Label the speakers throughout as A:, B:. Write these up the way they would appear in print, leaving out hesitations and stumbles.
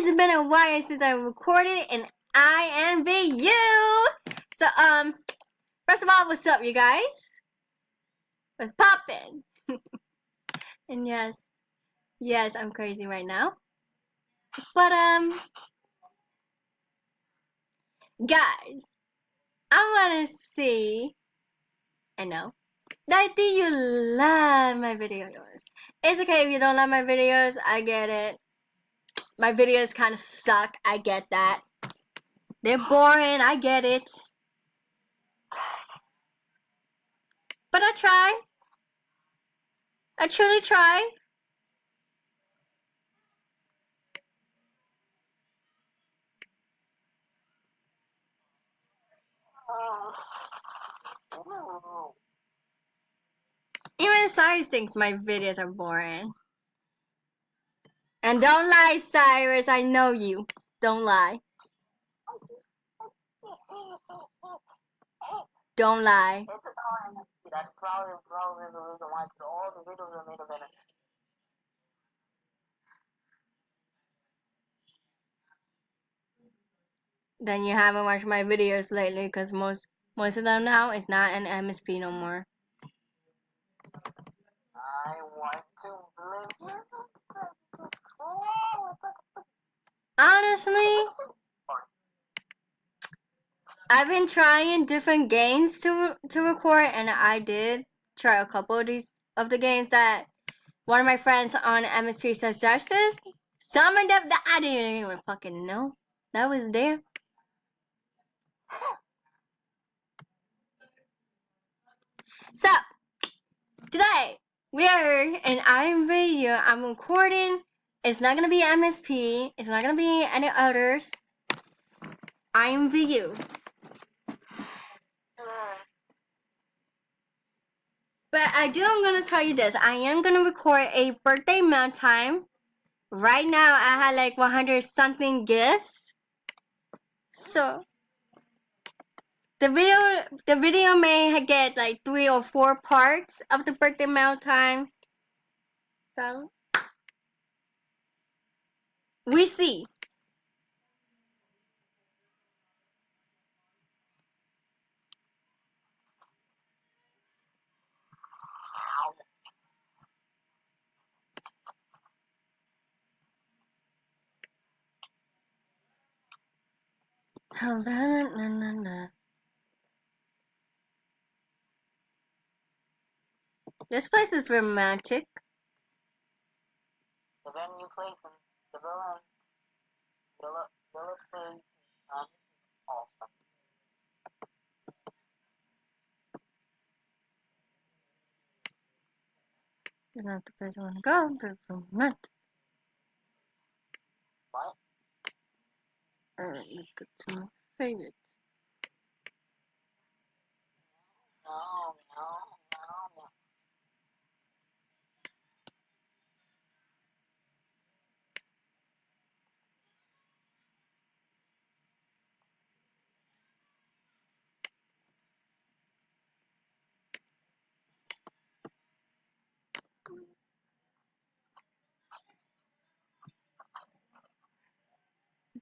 A: It's been a while since I recorded an imvu. So first of all, what's up, you guys? What's poppin'? And yes, I'm crazy right now. But guys, I wanna see. I know that do you love my videos? It's okay if you don't love my videos. I get it. My videos kind of suck. I get that. They're boring. I get it. But I try. I truly try. Even Cyrus thinks my videos are boring. And don't lie, Cyrus. I know you. Don't lie. Don't lie.
B: That's probably the reason why all the videos are made of it.
A: Then you haven't watched my videos lately, because most of them now is not an MSP no more.
B: I want to live.
A: Honestly, I've been trying different games to record, and I did try a couple of the games that one of my friends on MSP suggested. Some of them that I didn't even fucking know that was there. So today we are in imvu. I'm recording. It's not gonna be MSP. It's not gonna be any others. imvu. But I'm gonna tell you this. I am gonna record a birthday mail time. Right now I had like 100 something gifts. So the video may get like 3 or 4 parts of the birthday mail time. So we see. This place is romantic.
B: The venue place in the Villa place is awesome.
A: It's not the place I want to go, but romantic.
B: What?
A: Alright, let's go to my favorite.
B: No.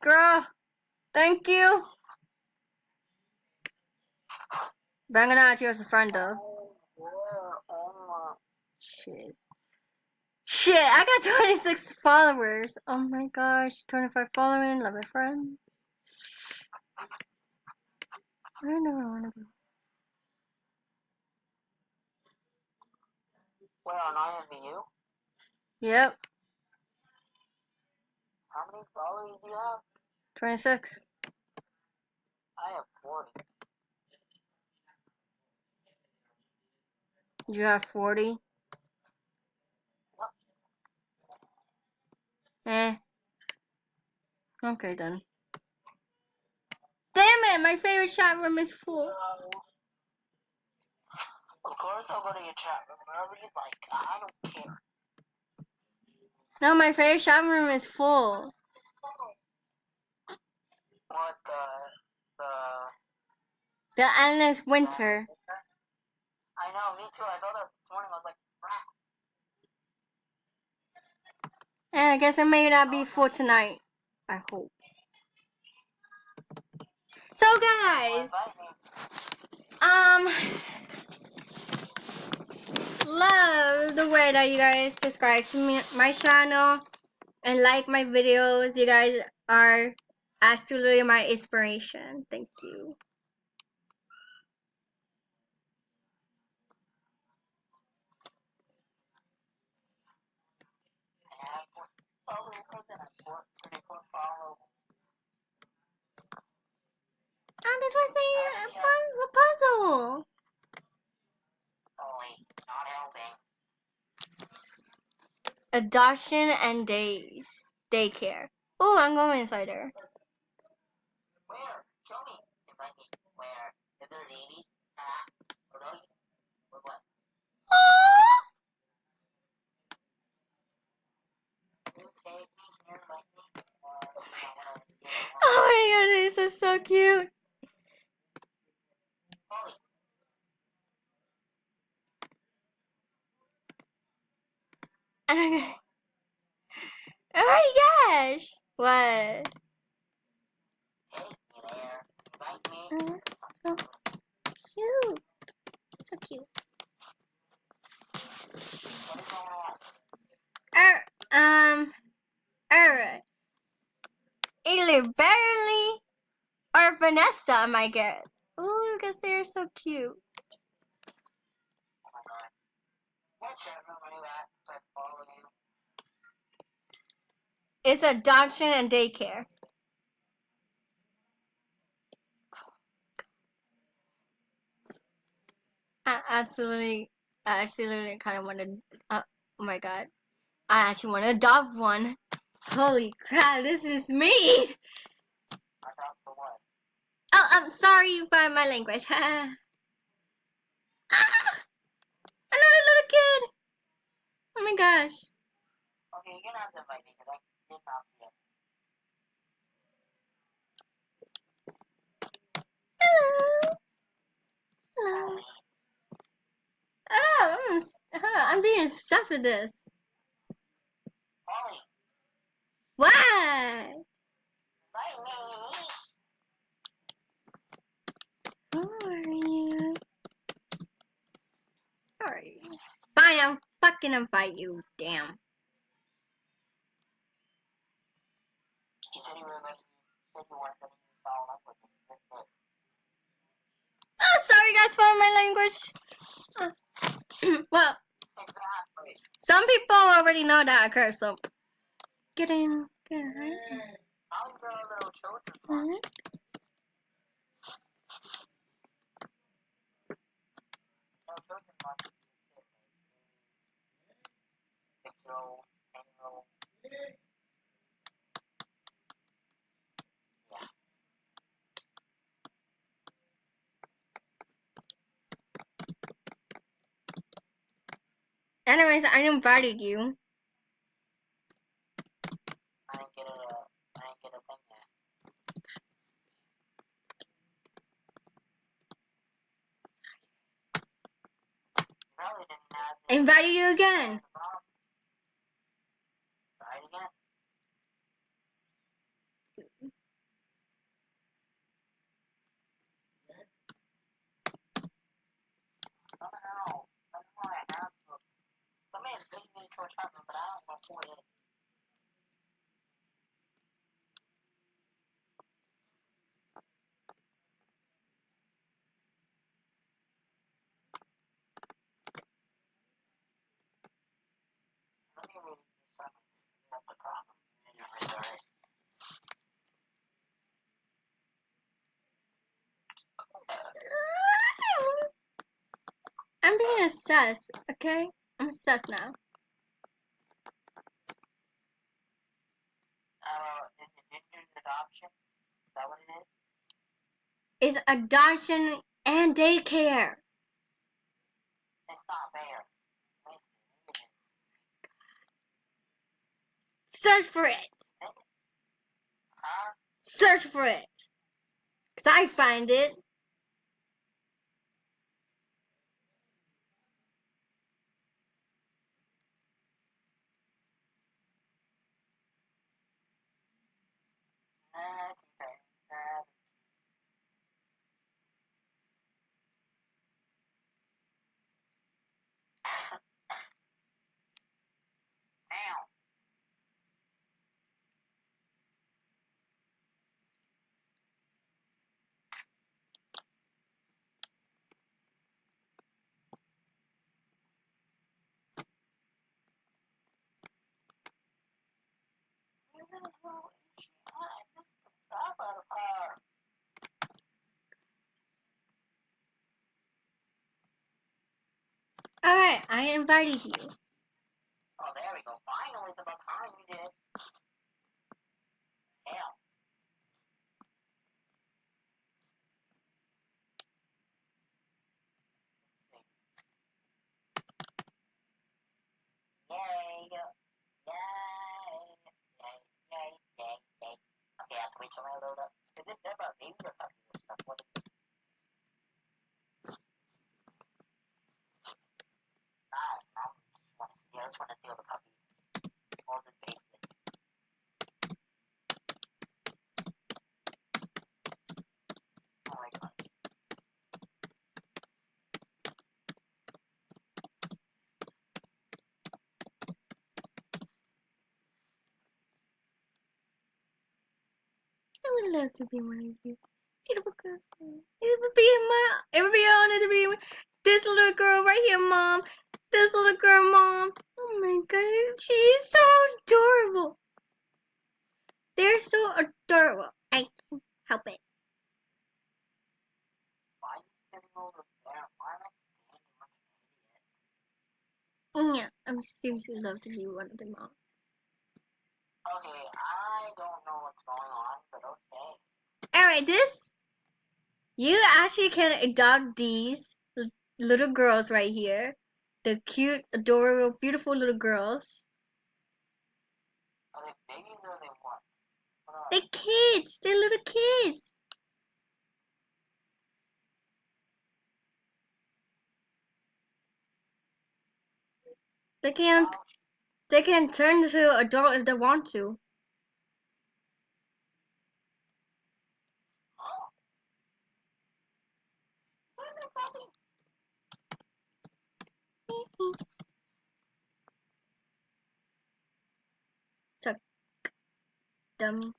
A: Girl, thank you. Banging out here's the front though. Shit. I got 26 followers. Oh my gosh, 25 following, love my friend. I don't know where I wanna go.
B: Where on imvu?
A: Yep.
B: How many followers do you have?
A: 26.
B: I have 40.
A: You have 40? Eh. Okay then. Damn it, my favorite chat room is full.
B: Of course I'll go to your chat room wherever you like. I don't care.
A: No, my favorite chat room is full.
B: What
A: The endless winter.
B: I know, me too. I thought that this morning. I was like, crap.
A: And I guess it may not be full tonight. I hope. So guys, love the way that you guys subscribe to my channel and like my videos. You guys are absolutely my inspiration. Thank you. Oh, this was a fun puzzle.
B: Not helping.
A: Adoption and daycare. Oh, I'm going inside there.
B: Where? Show me. Invite me. Where? Is there ladies? Or no? Or what? Can you take me here, like me?
A: Oh my god, this is so cute.
B: Polly.
A: Oh my gosh. What?
B: Take me there. Invite me.
A: Oh, cute. So cute.
B: What is going on?
A: Alright. Either Barely or Vanessa, I might get. Ooh, because they're so cute.
B: Oh my god. What chat room are you at? So I follow you.
A: It's adoption and daycare. I absolutely kind of want to. Oh my god. I actually want to adopt one. Holy crap, this is me!
B: Adopt for what?
A: Oh, I'm sorry by my language. Another little kid! Oh my gosh.
B: Okay, you're gonna have to invite me because I did not see it.
A: Hello. Hello.
B: Polly.
A: I'm being obsessed with this.
B: Polly.
A: What?
B: Invite me.
A: Who are you? Sorry. Fine, I'll fucking invite you. Damn.
B: You said you were letting you said you weren't letting you follow up with me. That's good.
A: Oh, sorry guys for my language. Well,
B: Exactly.
A: some people already know that I curse, so get in. Get in.
B: How's the little children one? Little children one. 6-year-old, 10-year-old. Yeah.
A: Anyways, I invited you.
B: I didn't get a thing yet. You probably didn't have the
A: Invited you again.
B: Try it again. Somehow I have to. Somebody invited me to a chat room, but I don't know who it is. Let me read this one. That's the problem. I didn't restart it.
A: I'm being obsessed, okay? I'm obsessed now.
B: Is it Ninja's adoption? Is that what it is?
A: It's adoption and daycare.
B: It's not there.
A: Search for it.
B: Huh?
A: Search for it. Cause I find it. invited you.
B: Oh, there we go. Finally, it's about time you did. Hell. Yay! Yay! Yay! Yay! Yay! Yay! Okay, I have to wait till I load up. Is it about babies or puppies or stuff? What is it? I just want to steal the puppy. All this basement. Oh my gosh.
A: I would love to be one of you. Beautiful girls. It would be an honor to be this little girl right here, Mom. This little girl, Mom. Oh my god, she's so adorable. They're so adorable. I can't help it.
B: Why are you sitting over there? Why am I standing like an idiot?
A: Yeah, I'm seriously love to be one of them, Mom.
B: Okay, I don't know what's going on, but okay.
A: Alright, you actually can adopt these little girls right here. The cute, adorable, beautiful little girls.
B: Are they babies or are they what?
A: They're kids. They're little kids. They can they can turn into adult if they want to.
B: Oh. Where's my puppy?
A: Suck them.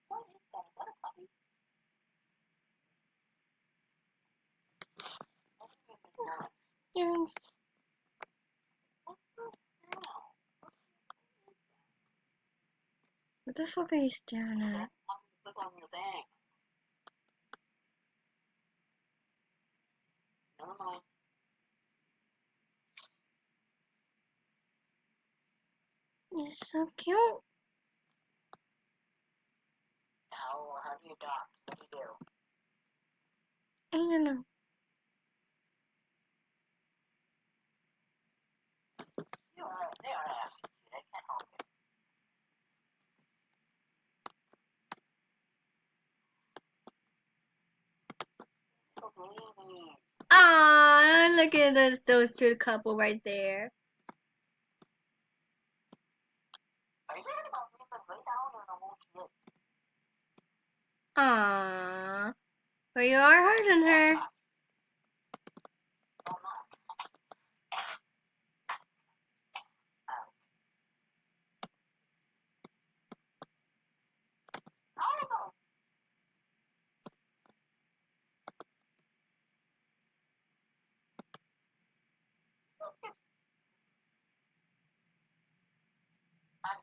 B: What is that? Is that a puppy?
A: Yeah.
B: What's this now?
A: What the fuck are you staring at?
B: Click on your thing. Never mind.
A: You're so cute.
B: How do you adopt? What do you do?
A: I don't know.
B: They are asking you. They can't help it. Little baby.
A: Ah, look at those two couple right there.
B: Are you talking about me? Because lay down or I won't get.
A: Ah, but you are hurting her.
B: Oh, no. Oh,